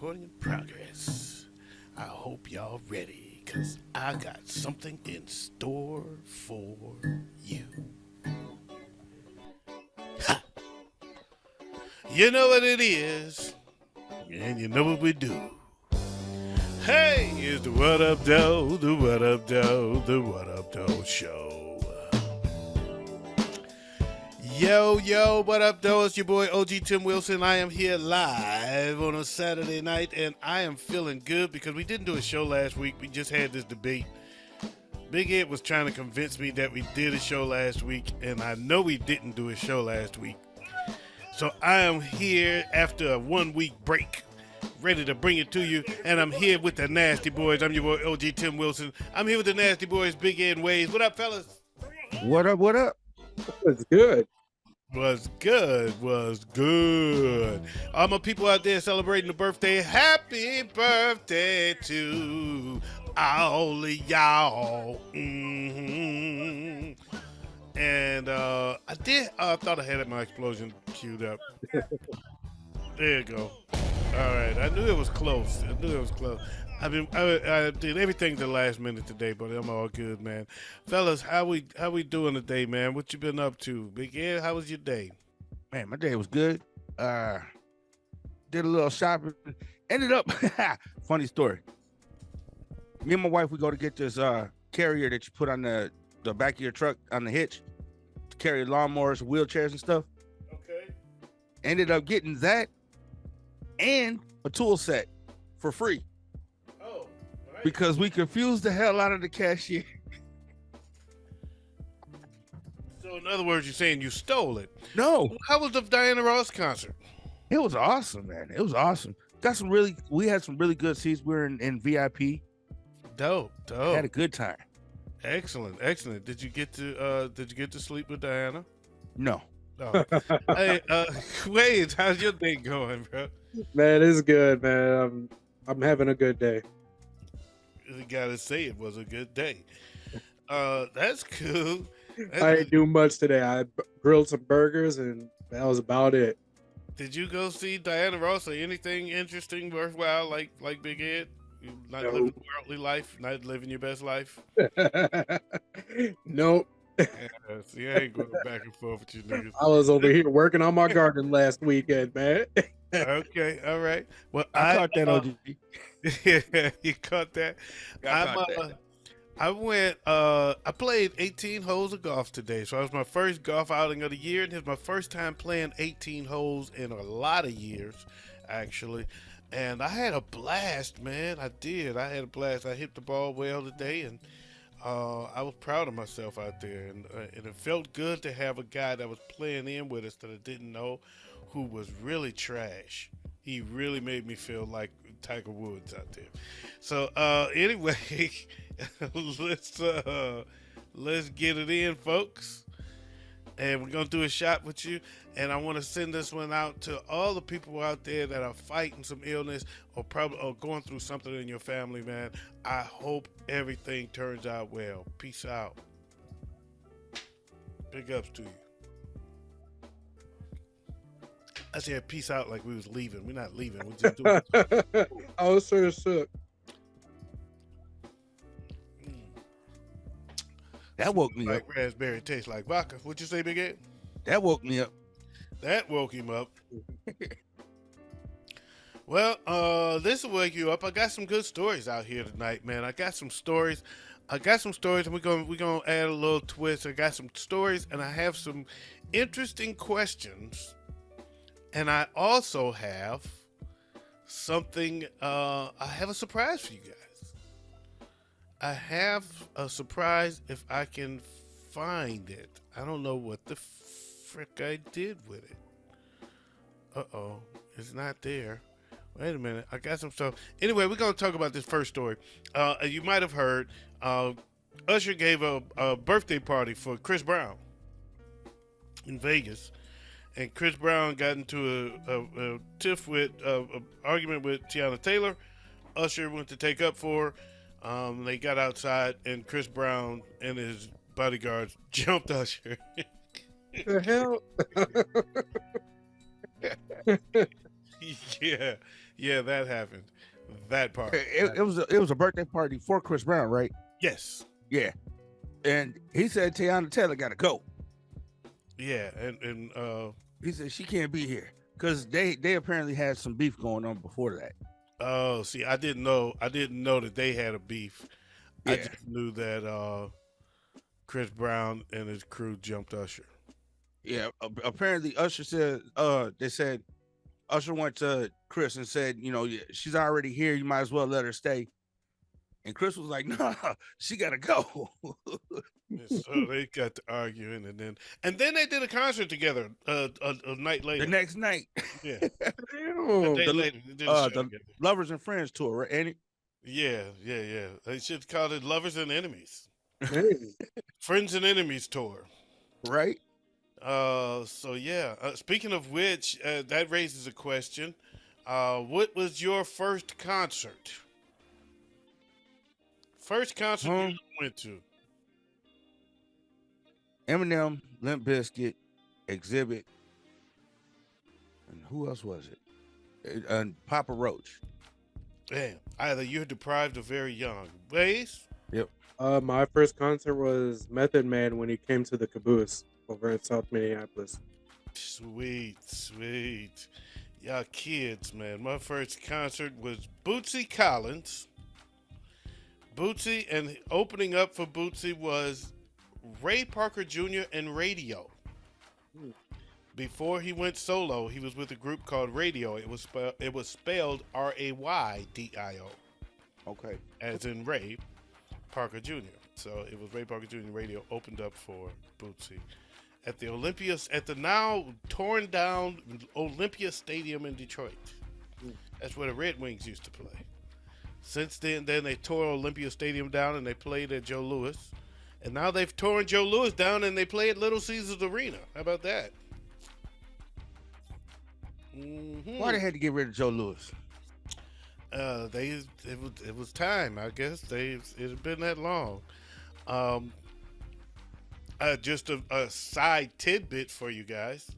recording in progress. I hope y'all ready, cause I got something in store for you. Ha! You know what it is, and you know what we do. Hey, it's the What Up Doe, the What Up Doe, the What Up Doe show. Yo, what up, though? It's your boy OG Tim Wilson. I am here live on a Saturday night, and I am feeling good because we didn't do a show last week. We just had this debate. Big Ed was trying to convince me that we did a show last week, and I know we didn't do a show last week. So I am here after a 1 week break, ready to bring it to you, and I'm here with the Nasty Boys. I'm your boy OG Tim Wilson. I'm here with the Nasty Boys, Big Ed and Waze. What up, fellas? What up? What up? It's good. Was good. All my people out there celebrating the birthday, happy birthday to all of y'all. And I thought I had my explosion queued up. There you go. All right, I knew it was close. I did everything the last minute today, but I'm all good, man. Fellas, how we doing today, man? What you been up to? Big Ed, how was your day? Man, my day was good. Did a little shopping. Ended up, funny story. Me and my wife, we go to get this carrier that you put on the back of your truck on the hitch to carry lawnmowers, wheelchairs, and stuff. Okay. Ended up getting that and a tool set for free. Oh, nice. Because we confused the hell out of the cashier. So in other words, you're saying you stole it. No, How was the Diana Ross concert? it was awesome, man. It was awesome. We had some really good seats. We were in VIP. Dope. Had a good time. Excellent. Did you get to sleep with Diana? No. Oh. Hey, Wade, how's your day going, bro? Man, it's good, man. I'm having a good day. You gotta say it was a good day. That's cool. I didn't do much today. I grilled some burgers and that was about it. Did you go see Diana Ross or anything interesting, worthwhile, like Big Ed? You not No. living worldly life, not living your best life. Nope. Yeah, see, I ain't going back and forth with you niggas. I was over here working on my garden last weekend, man. Okay, all right. Well, I caught that OG. Yeah, you caught that. I caught that. I played 18 holes of golf today. So it was my first golf outing of the year, and it's my first time playing 18 holes in a lot of years, actually. And I had a blast, man. I did. I had a blast. I hit the ball well today, and I was proud of myself out there. And it felt good to have a guy that was playing in with us that I didn't know, who was really trash. He really made me feel like Tiger Woods out there. So anyway, let's get it in, folks. And we're gonna do a shot with you. And I want to send this one out to all the people out there that are fighting some illness or going through something in your family, man. I hope everything turns out well. Peace out. Big ups to you. I said peace out like we was leaving. We're not leaving. We're just doing I was sort of shook. That woke me up. like raspberry tastes like vodka. What you say, Big Ed? That woke me up. That woke him up. Well, this will wake you up. I got some good stories out here tonight, man. I got some stories, and we're gonna add a little twist. I got some stories, and I have some interesting questions, and I also have something. I have a surprise for you guys. I have a surprise if I can find it. I don't know what the frick I did with it. Uh-oh, it's not there. Wait a minute, I got some stuff. Anyway, we're going to talk about this first story. You might have heard, Usher gave a birthday party for Chris Brown in Vegas. And Chris Brown got into a tiff with, an argument with Tiana Taylor. Usher went to take up for her. They got outside, and Chris Brown and his bodyguards jumped Usher. The hell? Yeah, Yeah, that happened. That part. It was a birthday party for Chris Brown, right? Yes. Yeah. And he said Tiana Taylor got to go. Yeah, and He said she can't be here because they apparently had some beef going on before that. oh, see, I didn't know that they had a beef. I Yeah. just knew that Chris Brown and his crew jumped Usher. Yeah. Apparently Usher said they said Usher went to Chris and said, you know, yeah, she's already here. You might as well let her stay. And Chris was like, no, she gotta go. And so they got to arguing, and then they did a concert together a night later. The next night. Yeah, a Damn. day later they did a show The together. Lovers and Friends tour, right? And Yeah. They should call it Lovers and Enemies, Maybe. Friends and Enemies tour. right? So yeah. Speaking of which, that raises a question. What was your first concert? First concert you went to? Eminem, Limp Bizkit, Exhibit, and who else was it? And Papa Roach. Damn. Either you're deprived or very young. Ways? My first concert was Method Man when he came to the Caboose over in South Minneapolis. Sweet. Y'all kids, man. My first concert was Bootsy Collins. Bootsy, and opening up for Bootsy was Ray Parker Jr. and Radio. Before he went solo, he was with a group called Radio. It was spelled Raydio, Okay. as in Ray Parker Jr. So it was Ray Parker Jr. and Radio opened up for Bootsy at the now torn down Olympia Stadium in Detroit. That's where the Red Wings used to play. Since then they tore Olympia Stadium down and they played at Joe Louis. And now they've torn Joe Louis down and they play at Little Caesars Arena. How about that? Mm-hmm. Why they had to get rid of Joe Louis? It was time, I guess. It had been that long. Just a side tidbit for you guys.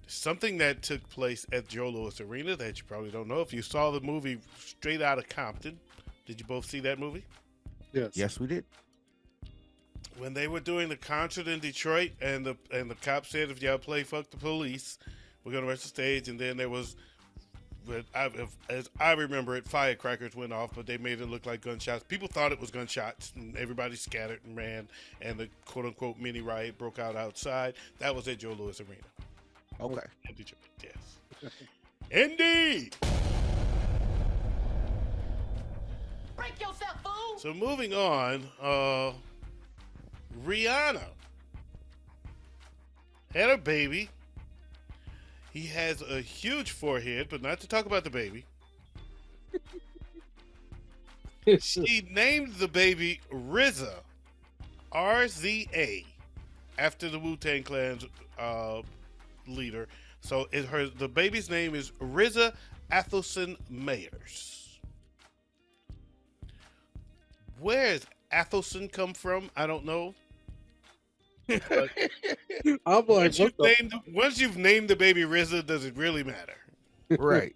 Something that took place at Joe Louis Arena that you probably don't know. If you saw the movie Straight Outta Compton, did you both see that movie? Yes. Yes, we did. When they were doing the concert in Detroit, and the cop said, "If y'all play Fuck the Police, we're gonna rush the stage." And then there was, as I remember it, firecrackers went off, but they made it look like gunshots. People thought it was gunshots, and everybody scattered and ran. And the quote unquote mini riot broke out outside. That was at Joe Louis Arena. Okay. In Detroit, yes. Indeed. Break yourself, fool! So moving on, Rihanna had a baby. He has a huge forehead, but not to talk about the baby. She named the baby RZA, RZA, after the Wu-Tang Clan's leader. So the baby's name is RZA Athelson Mayers. Where does Athelson come from? I don't know. But I'm like, once you've named the baby RZA, does it really matter? Right.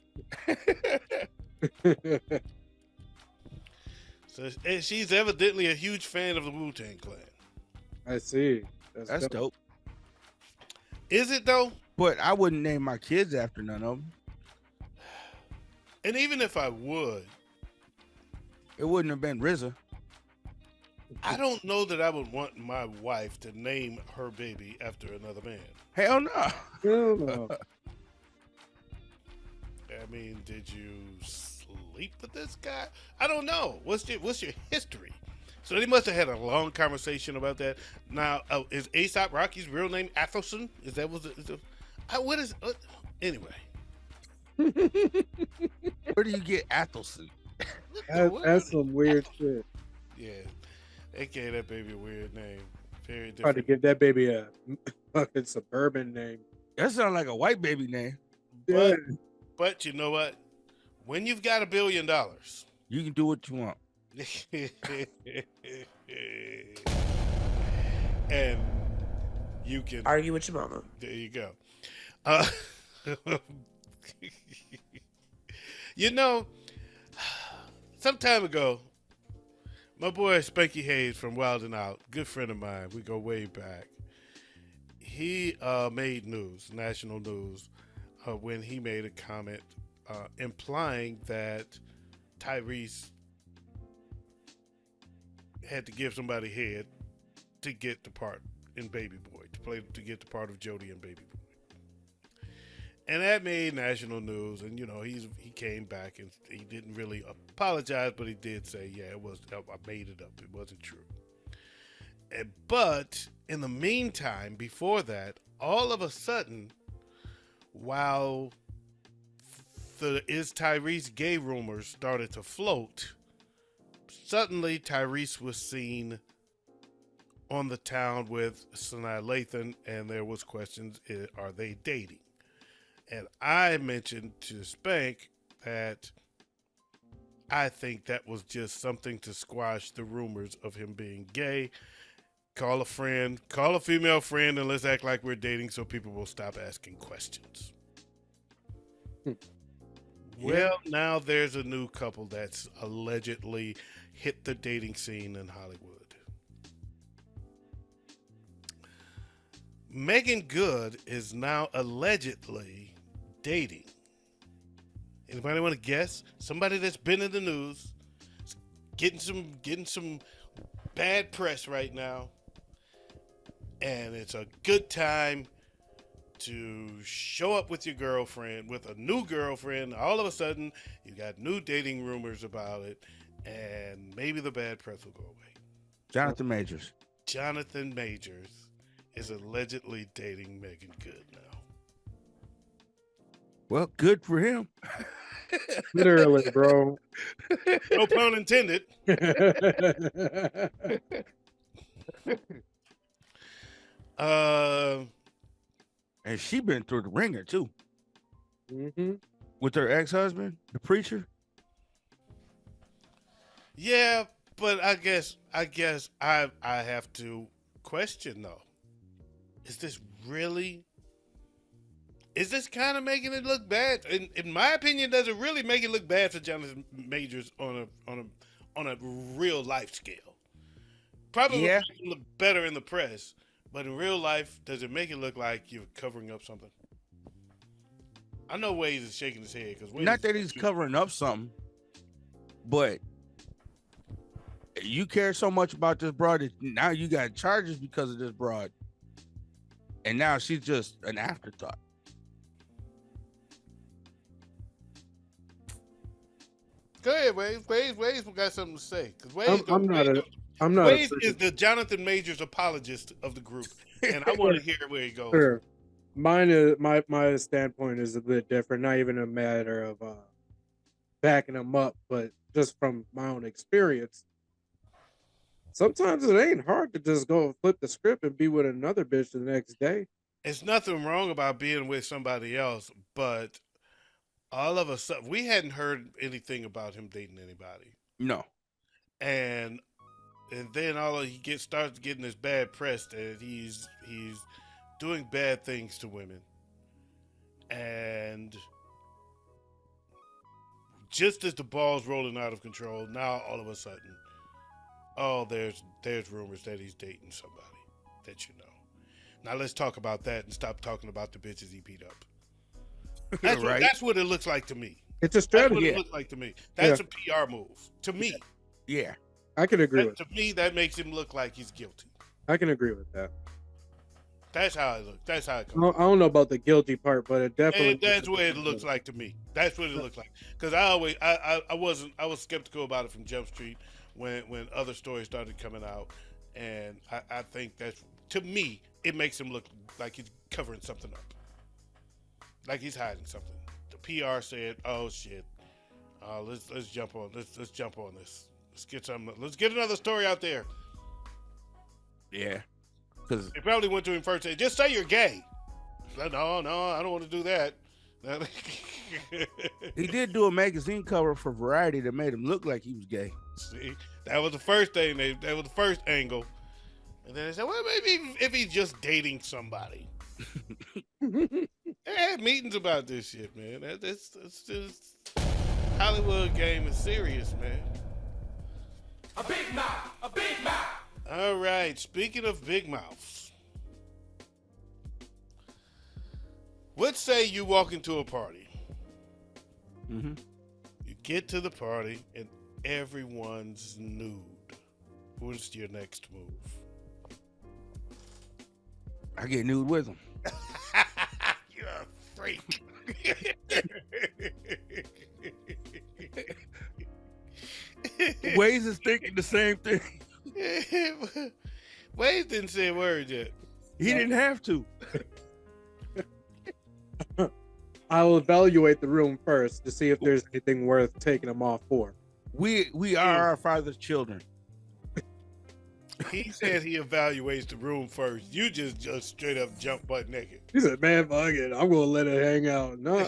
So and she's evidently a huge fan of the Wu-Tang Clan. I see. That's dope. Is it though? But I wouldn't name my kids after none of them. And even if I would, It wouldn't have been RZA. I don't know that I would want my wife to name her baby after another man. Hell no. Hell no. I mean, did you sleep with this guy? I don't know. What's your history? So they must have had a long conversation about that. Now, is A$AP Rocky's real name Athelson? Is that what is? Anyway, Where do you get Athelson? That's some weird shit. Yeah, they gave that baby a weird name. Very Trying to different. give that baby a fucking suburban name. That sounds like a white baby name. Yeah. But you know what? When you've got $1 billion, You can do what you want. and you can Argue with your mama. There you go. You know, some time ago, my boy Spanky Hayes from Wild and Out, good friend of mine, we go way back. He made news, national news, when he made a comment implying that Tyrese had to give somebody head to get the part in Baby Boy, to get the part of Jody and Baby Boy. And that made national news, and he came back and he didn't really apologize, but he did say, "Yeah, I made it up. It wasn't true." But in the meantime, before that, all of a sudden, while the "is Tyrese gay" rumors started to float, suddenly Tyrese was seen on the town with Sanaa Lathan, and there was questions: are they dating? And I mentioned to Spank that I think that was just something to squash the rumors of him being gay. Call a friend, call a female friend, and let's act like we're dating so people will stop asking questions. Well, now there's a new couple that's allegedly hit the dating scene in Hollywood. Megan Good is now allegedly dating. Anybody want to guess? Somebody that's been in the news, getting some bad press right now, and it's a good time to show up with your girlfriend, with a new girlfriend. All of a sudden, you got new dating rumors about it, and maybe the bad press will go away. Jonathan Majors. Jonathan Majors is allegedly dating Megan Good now. Well, good for him. Literally, bro. No pun intended. And she been through the ringer too. Mm-hmm. With her ex-husband, the preacher. Yeah, but I guess I have to question though. Is this kind of making it look bad? In my opinion, does it really make it look bad for Jonathan Majors on a real life scale? Probably Yeah. makes it look better in the press, but in real life, does it make it look like you're covering up something? I know Waze is shaking his head because Not that he's covering up something, but you care so much about this broad that now you got charges because of this broad, and now she's just an afterthought. Go ahead, Waze. Waze got something to say because I'm not. Waze is the Jonathan Majors apologist of the group, and I want to hear where he goes. Sure. Mine is my standpoint is a bit different. Not even a matter of backing them up, but just from my own experience. Sometimes it ain't hard to just go flip the script and be with another bitch the next day. It's nothing wrong about being with somebody else, but all of a sudden, we hadn't heard anything about him dating anybody, No. and then he starts getting this bad press that he's doing bad things to women, and just as the ball's rolling out of control, now all of a sudden, there's rumors that he's dating somebody that you know. Now let's talk about that and stop talking about the bitches he beat up. That's Right. that's what it looks like to me. It's a That's strategy. what it looks like to me. That's a PR move to me. Yeah. I can agree with. To me, that makes him look like he's guilty. I can agree with that. That's how it looks. That's how it I goes. don't know about the guilty part, but it definitely. And that's what it looks like to me. That's what it looks like. Because I was skeptical about it from Jump Street when other stories started coming out, and I think that's, to me, it makes him look like he's covering something up, like he's hiding something. The PR said, "Oh shit, let's jump on let's jump on this. Let's get another story out there." Yeah. Because They probably went to him first and said, "Just say you're gay." He's like, no, I don't want to do that. he did do a magazine cover for Variety that made him look like he was gay. See, that was the first thing. That was the first angle. And then they said, well, maybe if he's just dating somebody. They had meetings about this shit, man. That's just Hollywood game is serious, man. A big mouth. A big mouth. All right. Speaking of big mouths, let's say you walk into a party. Mm-hmm. You get to the party and everyone's nude. What's your next move? I get nude with them. You're a freak. Waze is thinking the same thing. Waze didn't say a word yet. He didn't have to. I'll evaluate the room first to see if there's anything worth taking them off for. We are our father's children. He said he evaluates the room first. You just straight up jump butt naked. He said, "Man, fuck it. I'm gonna let it hang out." No,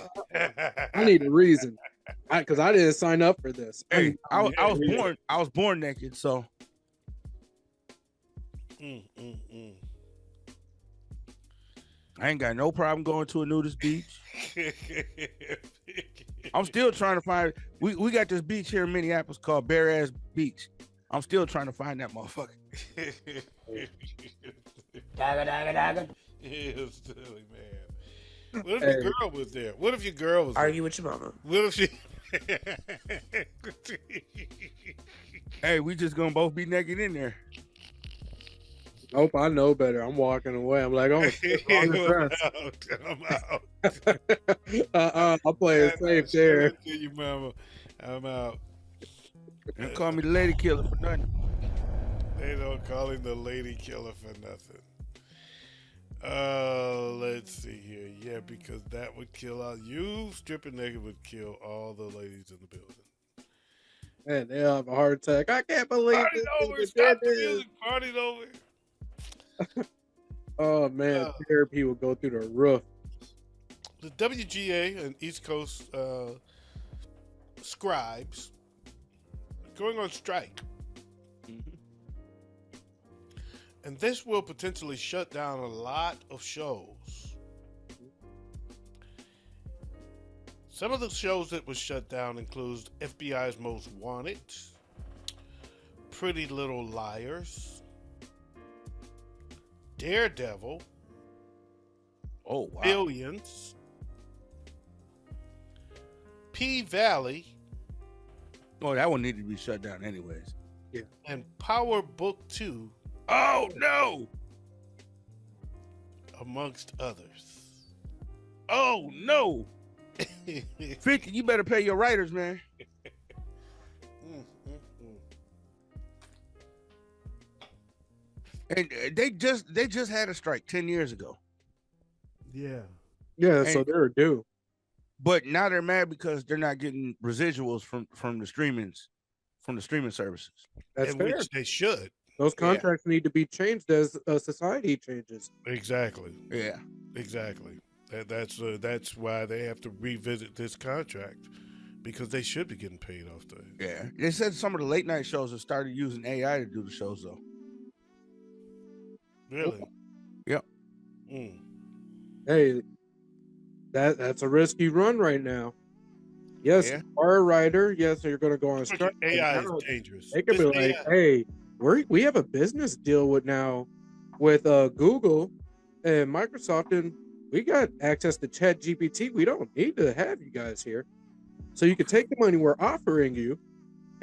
I need a reason, because I didn't sign up for this. Hey, I was born naked, so I ain't got no problem going to a nudist beach. I'm still trying to find. We got this beach here in Minneapolis called Bare Ass Beach. I'm still trying to find that motherfucker. Dagger, dagger, dagger. Yeah, silly man. What if your girl was there? What if your girl was there? Argue with your mama. What if she? Hey, we just gonna both be naked in there. Nope, I know better. I'm walking away. I'm like, oh, I'm out. I'll play it safe there. To you, mama. I'm out. Don't call me the lady killer for nothing. They don't call him the lady killer for nothing. Let's see here. Yeah, because that would kill out. You stripping naked would kill all the ladies in the building. Man, they have a heart attack. I can't believe Party's over. this. Stop the music. Party's over. Oh man, therapy will go through the roof. The WGA and East Coast scribes going on strike. And this will potentially shut down a lot of shows. Some of the shows that was shut down includes FBI's Most Wanted, Pretty Little Liars, Daredevil, Oh wow. Billions, P-Valley, Oh, that one needed to be shut down anyways. and Power Book 2, Oh no. amongst others. Oh no. 50, you better pay your writers, man. And they just had a strike 10 years ago. Yeah. Yeah, so And- they're due. But now they're mad because they're not getting residuals from the streaming services. That's In fair. which they should. Those contracts need to be changed as society changes. Exactly. Yeah. Exactly. That's why they have to revisit this contract, because they should be getting paid off the. Yeah. They said some of the late night shows have started using AI to do the shows though. Really? Yep. Mm. Hey, that's a risky run right now. Yes, Yeah. you are a writer. Yes, you're going to go on strike. but AI now is dangerous. They could be This like, AI hey, we have a business deal with Google and Microsoft, and we got access to Chat GPT. We don't need to have you guys here. So you can take the money we're offering you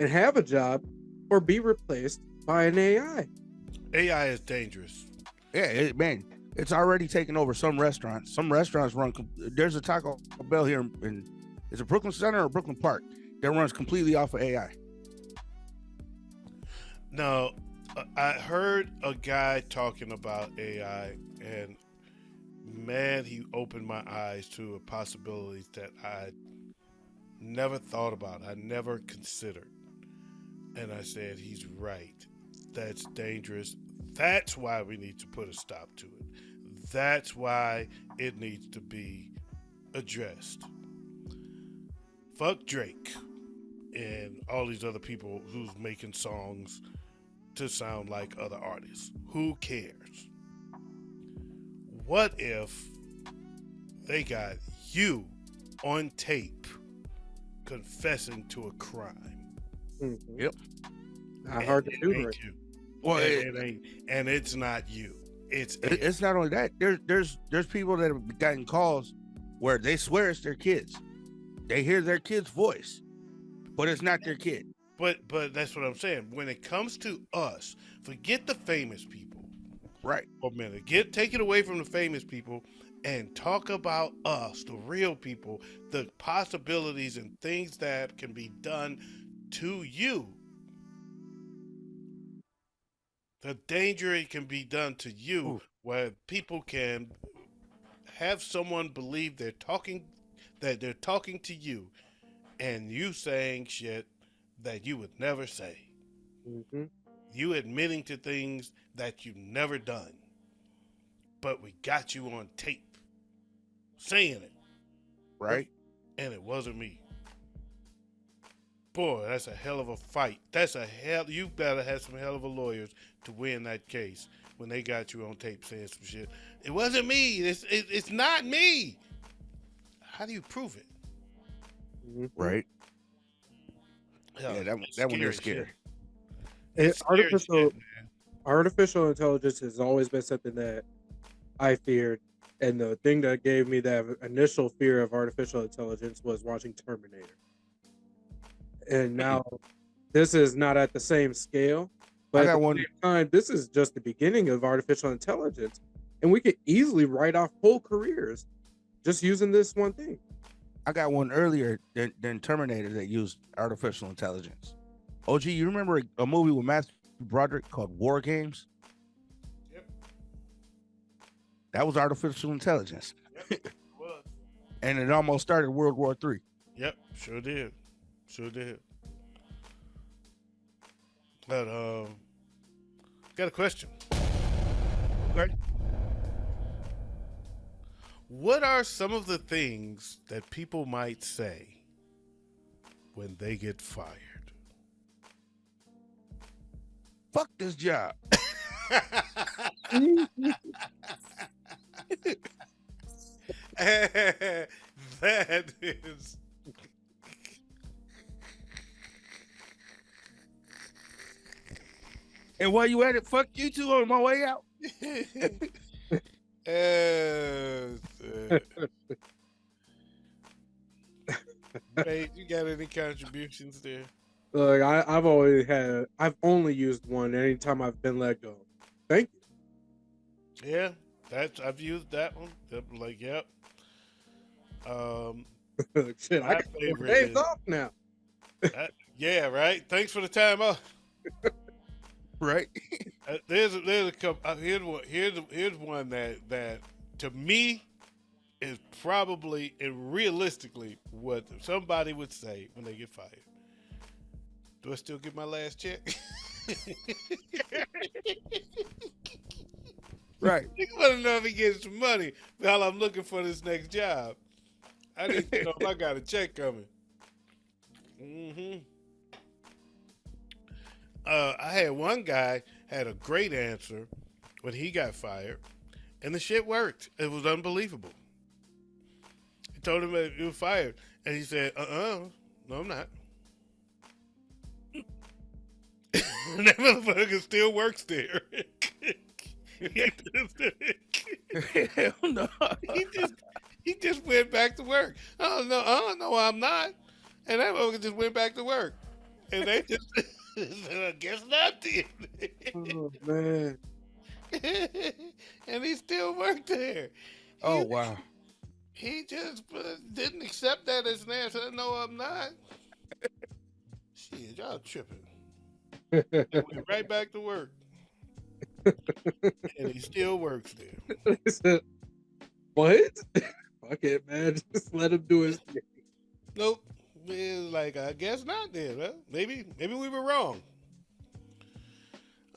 and have a job or be replaced by an AI. AI is dangerous. Yeah, man, it's already taken over some restaurants. Some restaurants run. There's a Taco Bell here in is it Brooklyn Center or Brooklyn Park that runs completely off of AI. No, I heard a guy talking about AI, and man, he opened my eyes to possibilities that I never thought about. I never considered. And I said, he's right. That's dangerous. That's why we need to put a stop to it. That's why it needs to be addressed. Fuck Drake and all these other people who's making songs to sound like other artists. Who cares? What if they got you on tape confessing to a crime. Mhm. Yep. Not hard to And do, it ain't right? you. Well, And it ain't, and it's not you. It's it. it's not only that. There's people that have gotten calls where they swear it's their kids. They hear their kid's voice, but it's not their kid. But that's what I'm saying. When it comes to us, forget the famous people Right. for a minute. Take it away from the famous people and talk about us, the real people, the possibilities and things that can be done to you. The danger it can be done to you, Ooh. where people can have someone believe that they're talking to you, and you saying shit that you would never say. Mm-hmm. You admitting to things that you've never done, but we got you on tape saying it, Right. and it wasn't me. Boy, that's a hell of a fight. That's a hell. You better have some hell of a lawyers to win that case when they got you on tape saying some shit. It wasn't me. It's not me. How do you prove it? Mm-hmm. Right. Hell, Yeah, it's that one is shit. scary. It's scary Artificial shit, man. artificial intelligence has always been something that I feared, and the thing that gave me that initial fear of artificial intelligence was watching Terminator. And now this is not at the same scale, but I at got the one. same time, this is just the beginning of artificial intelligence, and we could easily write off whole careers just using this one thing. I got one earlier than Terminator that used artificial intelligence. OG, you remember a movie with Matthew Broderick called War Games? Yep. That was artificial intelligence, Yep. It was. and it almost started World War III. Yep. Sure did. Sure did. But got a question. Okay. What are some of the things that people might say when they get fired? Fuck this job. That is. And while you at it, fuck you two on my way out. Babe, you got any contributions there? Look, I've only used one anytime I've been let go. Thank you. Yeah, I've used that one. Yep, like, yep. Shit, I My got 4 favorite days is- off now. Yeah, right. Thanks for the time off. Right. There's a couple. Here's one that to me is probably and realistically what somebody would say when they get fired. Do I still get my last check? Right. You want to know if he gets some money while I'm looking for this next job. I need to know if I got a check coming. I had one guy had a great answer when he got fired, and the shit worked. It was unbelievable. He told him that he was fired, and he said, no, I'm not. And that motherfucker still works there. Hell no. He just went back to work. Oh no, I'm not. And that motherfucker just went back to work. And they just said, I guess not then. Oh man. And he still worked there. Oh wow. He just didn't accept that as an answer. No, I'm not. Shit, y'all tripping. And went right back to work. And he still works there. He said, what? Fuck it, man. Just let him do his thing. Nope. It's like, I guess not then. Well, maybe we were wrong.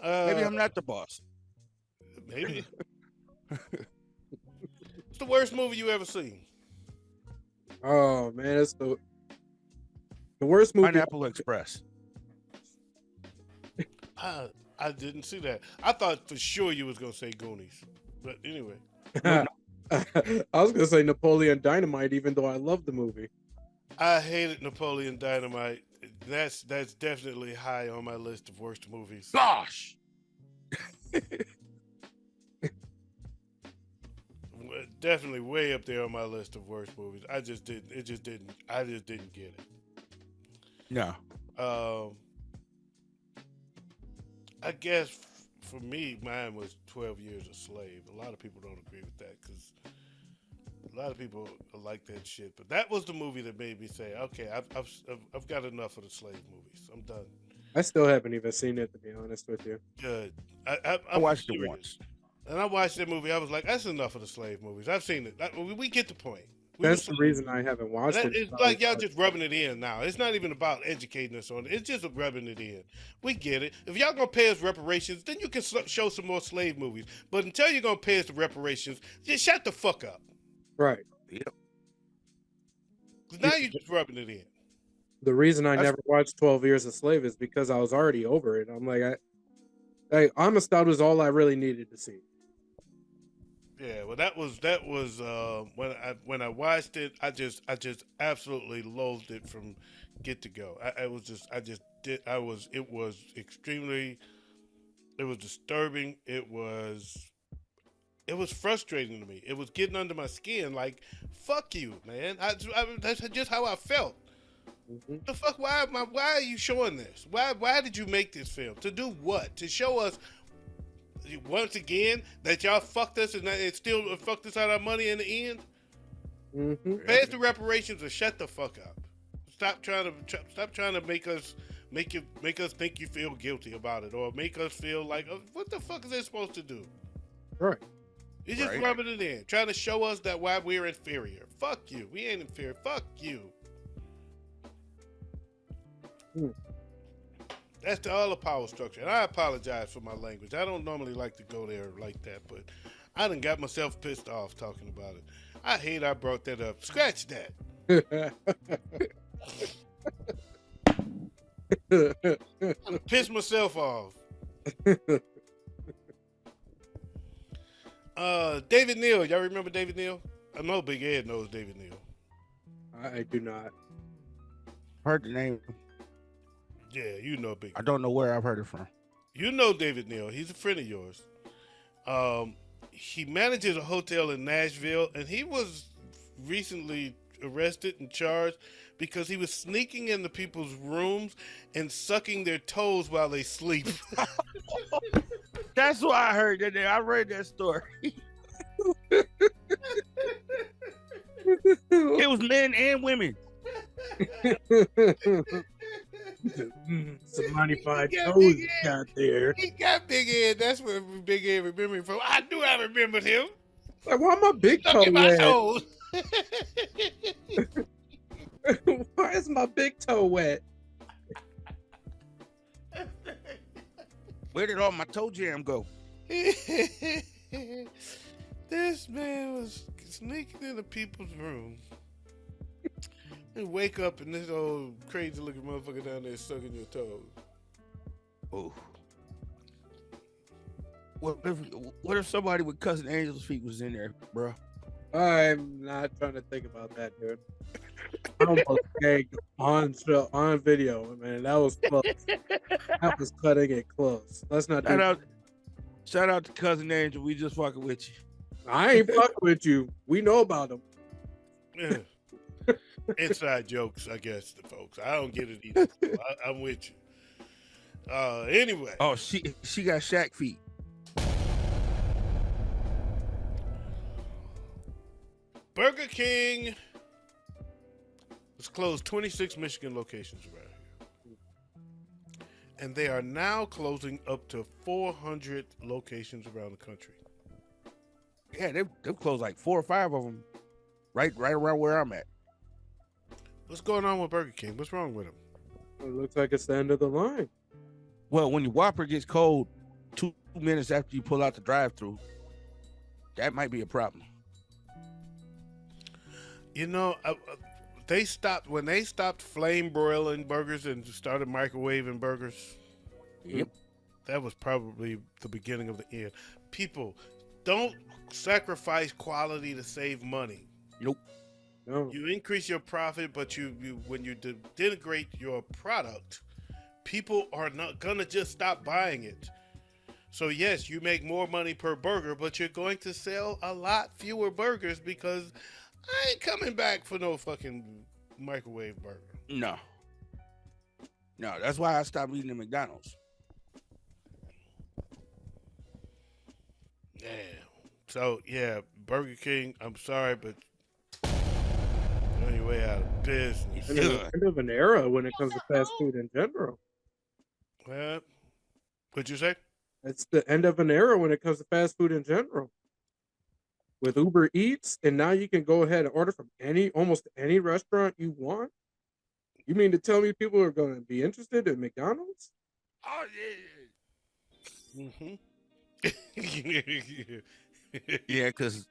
Maybe I'm not the boss. Maybe. What's the worst movie you ever seen? Oh man, it's the worst movie. Pineapple Express. I didn't see that. I thought for sure you was gonna say Goonies, but anyway. I was gonna say Napoleon Dynamite, even though I love the movie. I hated Napoleon Dynamite. That's definitely high on my list of worst movies. Gosh. Definitely way up there on my list of worst movies. I just didn't. It just didn't. I just didn't get No. it. I guess for me, mine was 12 Years a Slave. A lot of people don't agree with that because a lot of people like that shit. But that was the movie that made me say, okay, I've got enough of the slave movies. I'm done. I still haven't even seen it, to be honest with you. Good. I I'm watched it serious. once. And I watched that movie. I was like, that's enough of the slave movies. I've seen it. We get the point. That's the reason I haven't watched it. It's like y'all just rubbing it in now. It's not even about educating us on it. It's just rubbing it in. We get it. If y'all gonna pay us reparations, then you can show some more slave movies. But until you're gonna pay us the reparations, just shut the fuck up. Right. Yep. 'Cause now you're just rubbing it in. The reason I never watched 12 Years a Slave is because I was already over it. I'm like, Amistad was all I really needed to see. Yeah, well, that was when I watched it, I just absolutely loathed it from get to go. It was extremely, it was disturbing. It was frustrating to me. It was getting under my skin. Like, fuck you, man. That's just how I felt. Mm-hmm. The fuck? Why are you showing this? Why did you make this film? To do what? To show us once again that y'all fucked us and that it still fucked us out of our money in the end? Mm-hmm. Pay us the reparations or shut the fuck up. Stop trying to make us think you feel guilty about it or make us feel like what the fuck is that supposed to do? Right. You're just rubbing it in, trying to show us that why we're inferior. Fuck you. We ain't inferior. Fuck you. That's all the power structure. And I apologize for my language. I don't normally like to go there like that, but I done got myself pissed off talking about it. I hate I brought that up. Scratch that. I'm pissed myself off. David Neal. Y'all remember David Neal? I know Big Ed knows David Neal. I do not. Heard the name. Yeah, you know Big. I don't know where I've heard it from. You know David Neal. He's a friend of yours. He manages a hotel in Nashville, and he was recently arrested and charged because he was sneaking into people's rooms and sucking their toes while they sleep. That's what I heard. I read that story. It was men and women. Some modified toes got there. He got Big Ed. That's where Big Ed remembered him from. I knew I remembered him. Like, why my big toe Sucking my wet? toes. Why is my big toe wet? Where did all my toe jam go? This man was sneaking into people's rooms and wake up and this old crazy looking motherfucker down there sucking your toes. Oh. What if somebody with Cousin Angel's feet was in there, bro? I'm not trying to think about that, dude. I almost gagged on video, man. That was close. That was cutting it close. Let's not do Shout out to Cousin Angel. We just fucking with you. I ain't fucking with you. We know about them. Yeah. Inside jokes, I guess, the folks. I don't get it either. I'm with you. Anyway. Oh, she got Shaq feet. Burger King has closed 26 Michigan locations around here. And they are now closing up to 400 locations around the country. Yeah, they've closed like 4 or 5 of them right around where I'm at. What's going on with Burger King? What's wrong with them? It looks like it's the end of the line. Well, when your Whopper gets cold 2 minutes after you pull out the drive-thru, that might be a problem. You know, when they stopped flame broiling burgers and started microwaving burgers. Yep. That was probably the beginning of the end. People, don't sacrifice quality to save money. Nope. No. You increase your profit, but you when you denigrate your product, people are not gonna just stop buying it. So yes, you make more money per burger, but you're going to sell a lot fewer burgers because I ain't coming back for no fucking microwave burger. No. No, that's why I stopped eating at McDonald's. Damn. So yeah, Burger King. I'm sorry, but you're on your way out of business. End of an era when it comes to fast food in general. What'd you say? It's the end of an era when it comes to fast food in general. With Uber Eats, and now you can go ahead and order from almost any restaurant you want. You mean to tell me people are going to be interested in McDonald's? Oh Mm-hmm. yeah, because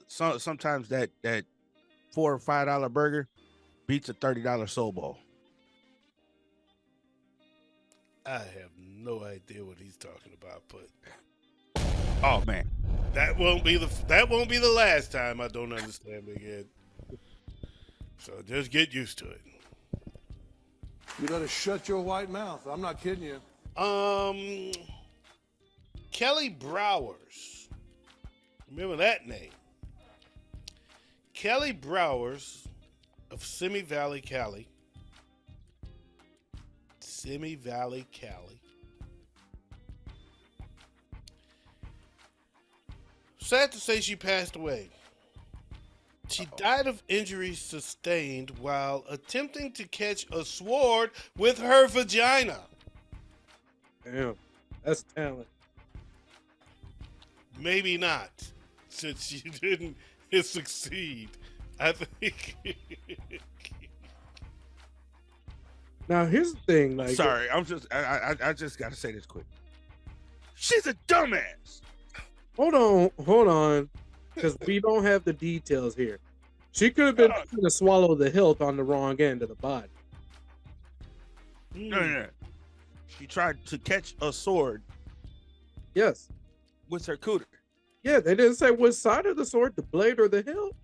sometimes that $4 or $5 burger beats a $30 soul ball. I have no idea what he's talking about, but Oh man, that won't be the last time I don't understand again. So just get used to it. You better shut your white mouth. I'm not kidding you. Kelly Browers. Remember that name. Kelly Browers of Simi Valley, Cali. Simi Valley, Cali. Sad to say she passed away. She died of injuries sustained while attempting to catch a sword with her vagina. Damn, that's talent. Maybe not, since she didn't succeed. I think. Now here's the thing, like, sorry, I just gotta say this quick. She's a dumbass. hold on, because we don't have the details here. She could have been trying to swallow the hilt on the wrong end of the body. No. She tried to catch a sword Yes. with her cooter. Yeah, they didn't say which side of the sword, the blade or the hilt.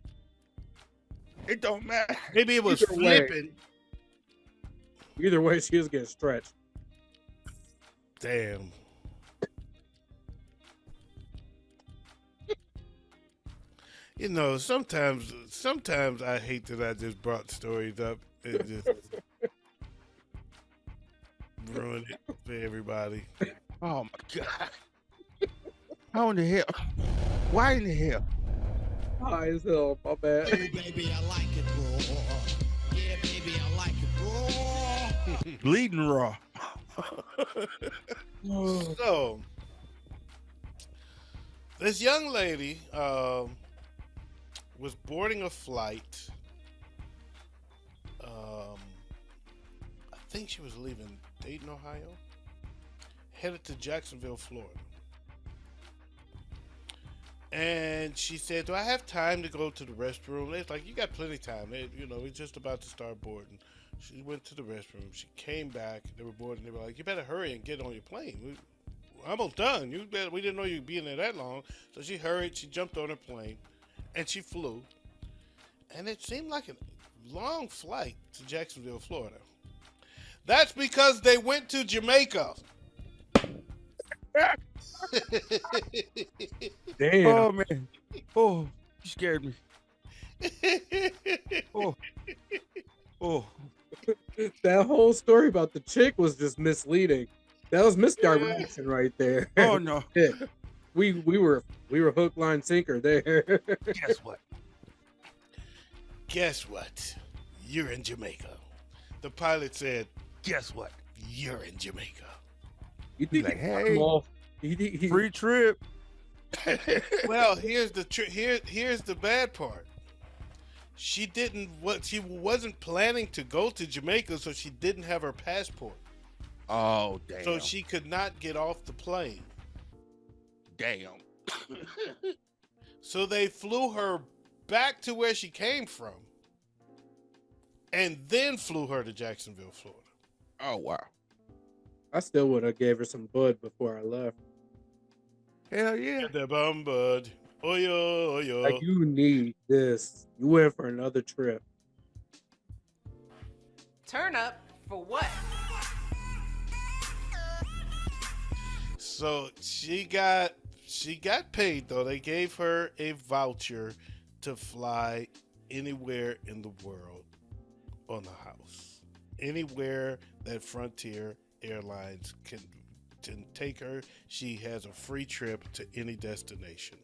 It don't matter. Maybe it was Either way. flipping. Either way, she was getting stretched. Damn. You know, sometimes I hate that I just brought stories up. It just ruined it for everybody. Oh my god. How in the hell? Why in the hell? High as hell, my bad. Baby, I like it raw. Yeah, baby, I like it raw. Bleeding raw. So, this young lady was boarding a flight. I think she was leaving Dayton, Ohio, headed to Jacksonville, Florida. And she said, "Do I have time to go to the restroom?" It's like, "You got plenty of time. We're just about to start boarding." She went to the restroom. She came back. They were boarding. They were like, "You better hurry and get on your plane. We're almost done. We didn't know you'd be in there that long." So she hurried. She jumped on her plane, and she flew. And it seemed like a long flight to Jacksonville, Florida. That's because they went to Jamaica. Damn. Oh man. Oh, you scared me. Oh. That whole story about the chick was just misleading. That was misdirection right there. Oh no. Yeah. We were hook, line, sinker there. Guess what? Guess what? You're in Jamaica. The pilot said, Guess what? "You're in Jamaica." You think Like, he cut hey, him off? He Free trip. Well, here's the bad part. She wasn't planning to go to Jamaica, so she didn't have her passport. Oh damn. So she could not get off the plane. Damn. So they flew her back to where she came from and then flew her to Jacksonville, Florida. Oh wow. I still would have gave her some bud before I left. Hell yeah. The bum bud. Oyo, oyo. Like you need this. You went for another trip. Turn up for what? So she got paid though. They gave her a voucher to fly anywhere in the world on the house. Anywhere that Frontier Airlines can take her, she has a free trip to any destination.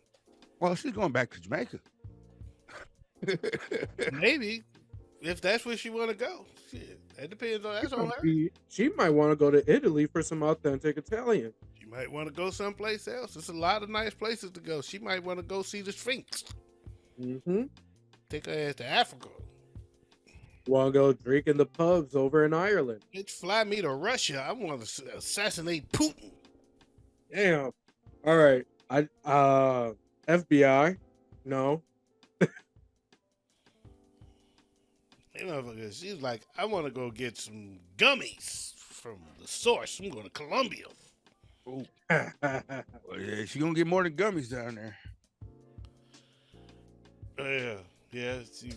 Well, she's going back to Jamaica. Maybe if that's where she want to go. Shit, that depends on that's on her. She might want to go to Italy for some authentic Italian. She might want to go someplace else. There's a lot of nice places to go. She might want to go see the Sphinx. Mm-hmm. Take her ass to Africa. Want to go drink in the pubs over in Ireland. Bitch, fly me to Russia. I want to assassinate Putin. Damn. All right. FBI. No. You know, she's like, I want to go get some gummies from the source. I'm going to Colombia. Well, yeah, she's gonna get more than gummies down there. Yeah, she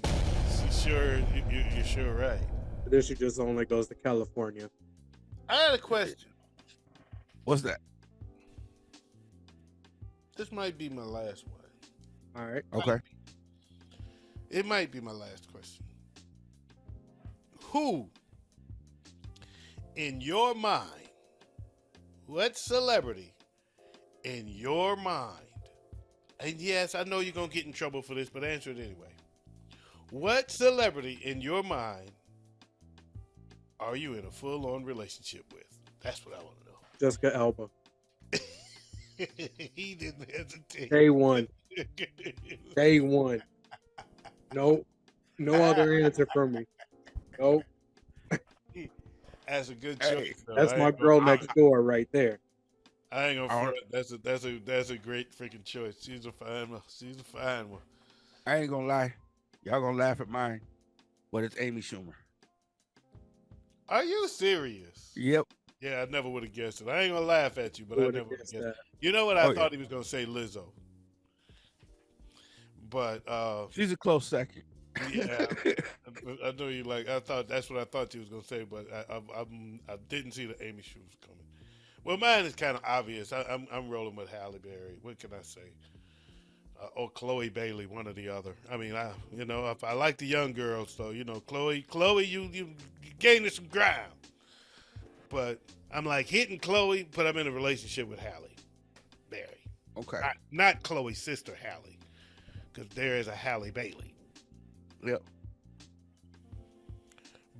sure, you're sure right. Then she just only goes to California. I had a question. What's that? This might be my last one. All right. Okay. It might be my last question. Who, in your mind, what celebrity, in your mind, and yes, I know you're going to get in trouble for this, but answer it anyway. What celebrity, in your mind, are you in a full-on relationship with? That's what I want to know. Jessica Alba. He didn't hesitate. Day one. Day one. Nope. No other answer from me. Nope. That's a good Hey, choice. though. That's I my ain't girl gonna- next door right there. I ain't gonna front. That's a great freaking choice. She's a fine one. She's a fine one. I ain't gonna lie. Y'all gonna laugh at mine, but it's Amy Schumer. Are you serious? Yep. Yeah, I never would have guessed it. I ain't gonna laugh at you, but I Would've never would have guessed guessed it. that. You know what? I Oh, thought yeah. he was gonna say Lizzo. But She's a close second. yeah, I know you like. I thought that's what I thought you was gonna say, but I didn't see the Amy Schumer coming. Well, mine is kind of obvious. I'm rolling with Halle Berry. What can I say? Or Chloe Bailey, one or the other. I mean, I like the young girls, so Chloe, you gaining some ground. But I'm like hitting Chloe, but I'm in a relationship with Halle Berry. Okay. Not Chloe's sister Halle, because there is a Halle Bailey. Yep.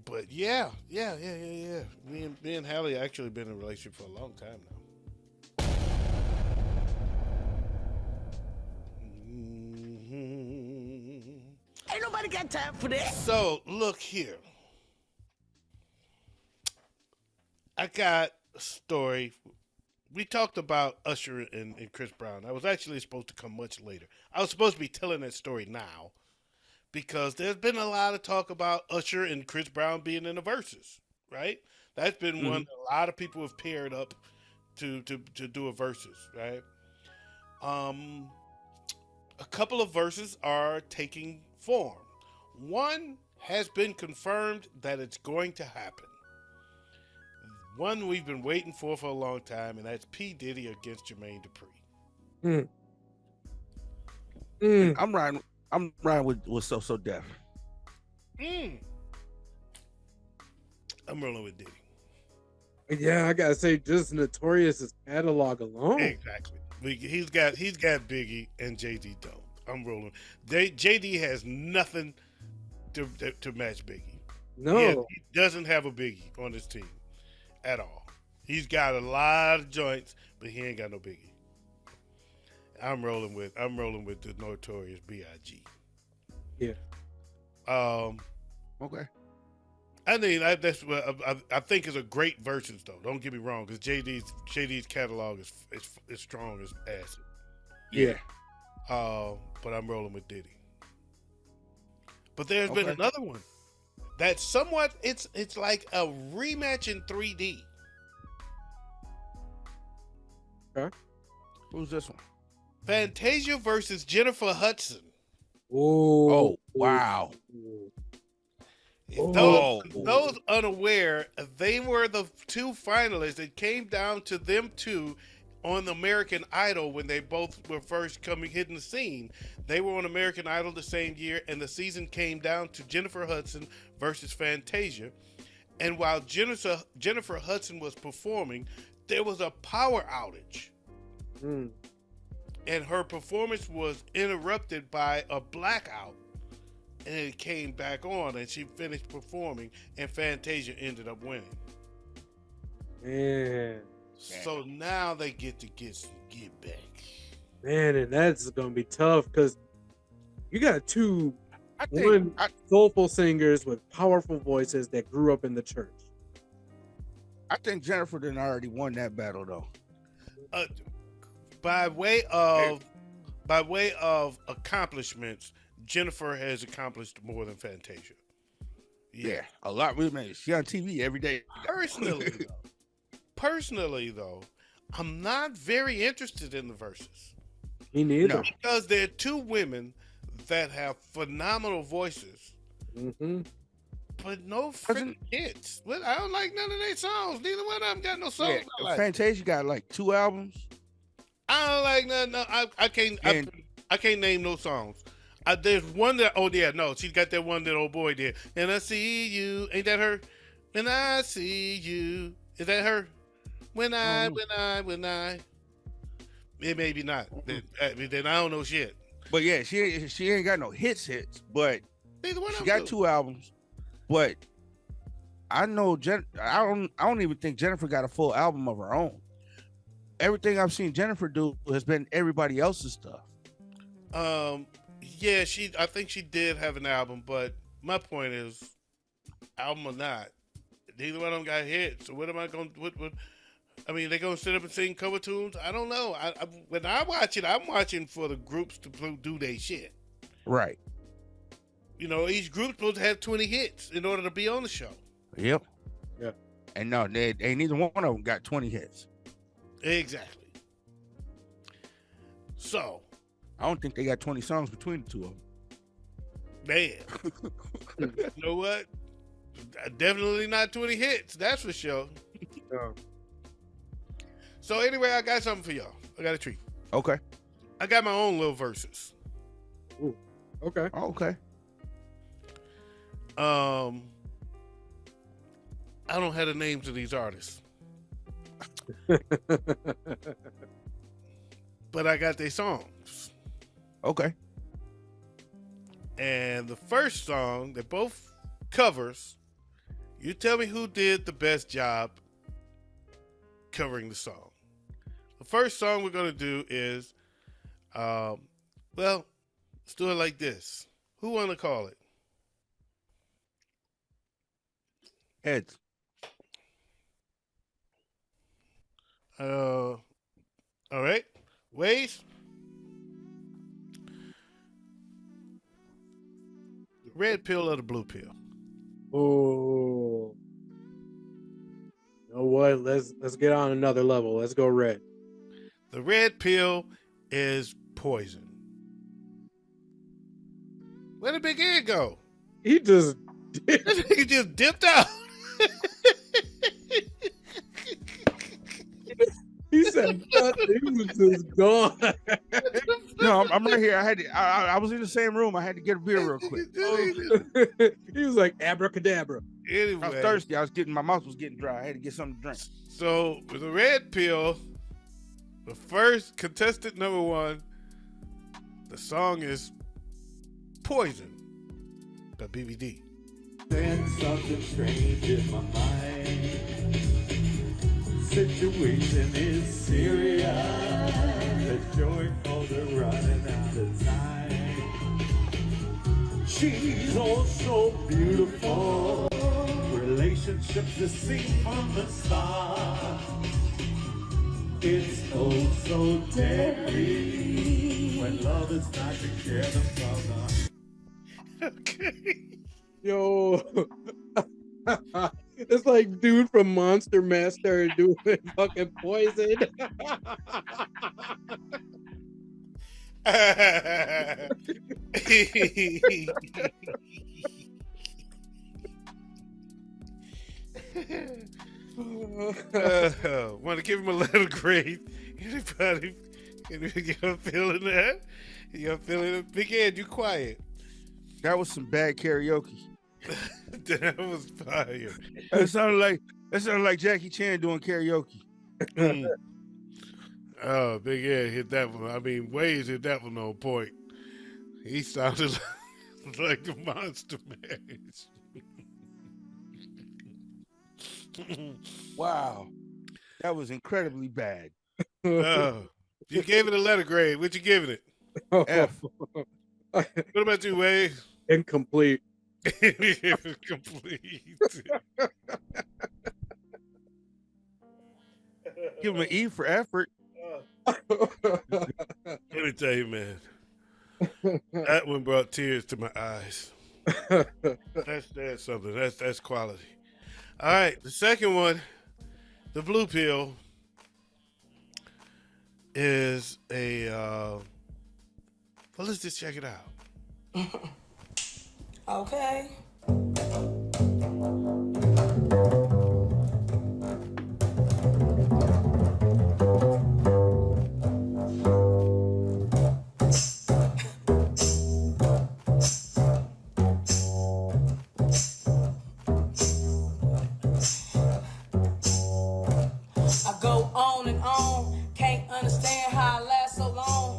But yeah. Me and Halle actually been in a relationship for a long time now. Ain't nobody got time for that. So look here. I got a story. We talked about Usher and Chris Brown. I was actually supposed to come much later. I was supposed to be telling that story now because there's been a lot of talk about Usher and Chris Brown being in the verses, right? That's been one a lot of people have paired up to do a verses, right? A couple of verses are taking form. One has been confirmed that it's going to happen. One we've been waiting for a long time, and that's P. Diddy against Jermaine Dupri. I'm riding with So Def. I'm rolling with Diddy. Yeah, I gotta say, just Notorious's catalog alone. Exactly. He's got Biggie and JD don't. I'm rolling. JD has nothing to match Biggie. No. He doesn't have a Biggie on his team at all. He's got a lot of joints, but he ain't got no Biggie. I'm rolling with the Notorious B.I.G. Yeah. Okay. I mean, that's what I think is a great versus though. Don't get me wrong, because JD's catalog is strong as acid. Yeah. But I'm rolling with Diddy. But there's been Okay. another one that's somewhat it's like a rematch in 3D. Who's this one? Fantasia versus Jennifer Hudson. Oh, wow. Those, Oh. those unaware, they were the two finalists. It came down to them two on American Idol when they both were first hitting the scene. They were on American Idol the same year, and the season came down to Jennifer Hudson versus Fantasia. And while Jennifer Hudson was performing, there was a power outage. And her performance was interrupted by a blackout. And it came back on, and she finished performing, and Fantasia ended up winning. Man, So now they get back. man, and that's gonna be tough because you got two I think soulful singers with powerful voices that grew up in the church. I think Jennifer done already won that battle though. By way of accomplishments, Jennifer has accomplished more than Fantasia. Yeah, a lot. She on TV every day. Personally though, I'm not very interested in the verses. Me neither. No. Because they're two women that have phenomenal voices, but no freaking hits. Well, I don't like none of their songs. Neither one of them got no songs. I like. Fantasia got like 2 albums. I don't like none. No, I can't. I can't name no songs. There's one that. Oh yeah, no, she got that one that old boy did. And I see you. Ain't that her? And I see you. Is that her? When I. It may be not. Then I don't know shit. But yeah, she ain't got no hits, but Neither one of she them got do. 2 albums. But I know I don't even think Jennifer got a full album of her own. Everything I've seen Jennifer do has been everybody else's stuff. Yeah, I think she did have an album, but my point is, album or not, neither one of them got hits. So what am I going? What? I mean, they gonna sit up and sing cover tunes? I don't know. When I watch it, I'm watching for the groups to do their shit. Right. You know, each group's supposed to have 20 hits in order to be on the show. Yep. Yeah. And no, they ain't neither one of them got 20 hits. Exactly. So, I don't think they got 20 songs between the two of them. man, you know what? Definitely not 20 hits. That's for sure. Yeah. So anyway, I got something for y'all. I got a treat. Okay. I got my own little verses. Ooh. Okay. Okay. I don't have the names of these artists, but I got their songs. Okay. And the first song, they're both covers. You tell me who did the best job covering the song. The first song we're going to do is, well, let's do it like this. Who want to call it? Heads. All right. Ways. Red pill or the blue pill? Oh. You know what? Let's get on another level. Let's go red. The red pill is poison. Where did Big Ed go? He just He just dipped out. he said nothing. He was just gone. No, I'm right here. I was in the same room. I had to get a beer real quick. He was like abracadabra. I was Anyway, thirsty. My mouth was getting dry. I had to get something to drink. so with the red pill, the first contestant number one, the song is Poison by BBD. There's something strange in my mind. Situation is serious. The joy folder running out of time. She's also beautiful. Relationships are seen from the start. It's oh so deadly when love is not together from the Okay. Yo. It's like dude from Monster Master doing fucking poison. Want to give him a letter grade? Anybody? Y'all feeling that? Y'all feeling it? Big Ed, you quiet. That was some bad karaoke. That was fire. That sounded like Jackie Chan doing karaoke. Mm. Oh, Big Ed hit that one. I mean, Waze hit that one on point. He sounded like the Monster Mash. Wow. That was incredibly bad. You gave it a letter grade. What you giving it? F. What about you, Waze? Incomplete. Complete. Give him an E for effort. Let me tell you, man. That one brought tears to my eyes. That's something. That's quality. All right, the second one, the blue pill, is a. Well, let's just check it out. Okay. I go on and on, can't understand how I last so long.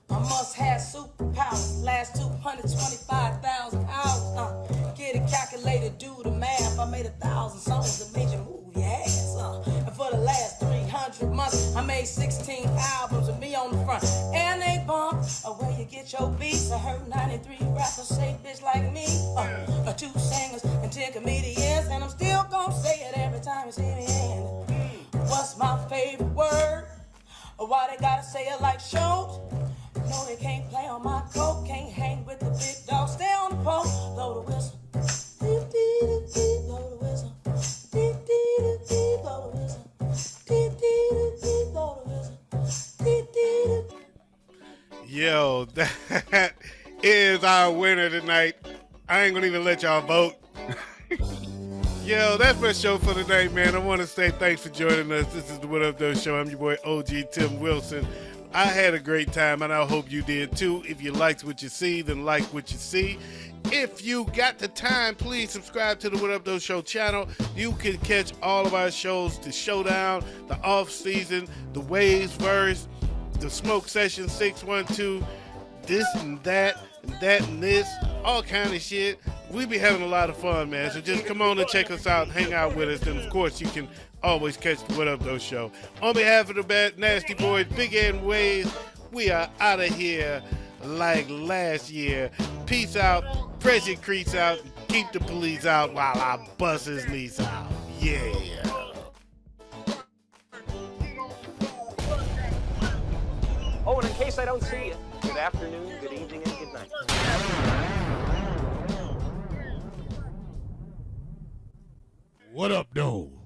I must have superpowers, last 225,000 hours. Get it calculated, do the math. I made 1,000 songs that made you move your ass. And for the last 300 months, I made 16 albums with me on the front. And they bump where you get your beats. I heard 93 rappers say bitch like me. 2 singers and 10 comedians, and I'm still gonna say it every time you see me in. What's my favorite word? Why they gotta say it like shows? No, they can't play on my coat, can't hang with the big dog. Stay on the pole, blow the whistle. Beep, beep, beep, blow the whistle. Beep, beep, beep, blow the whistle. Beep, beep, beep, blow the whistle. Beep, beep. Yo, that is our winner tonight. I ain't gonna even let y'all vote. Yo, that's my show for tonight, man. I want to say thanks for joining us. This is the What Up Doe Show. I'm your boy OG Tim Wilson. I had a great time, and I hope you did too. If you liked what you see, then like what you see. If you got the time, please subscribe to the What Up Doe Show channel. You can catch all of our shows, the Showdown, the Off Season, the Waves Verse, the Smoke Session 612, this and that and this, all kind of shit. We be having a lot of fun, man. So just come on and check us out and hang out with us. And of course, you can always catch the What Up Doe Show. On behalf of the Bad Nasty Boys, Big Ed and Waves, we are out of here like last year. Peace out, press your crease out, keep the police out while I bust his knees out. Yeah. Oh, and in case I don't see you, good afternoon, good evening, and good night. What up, though?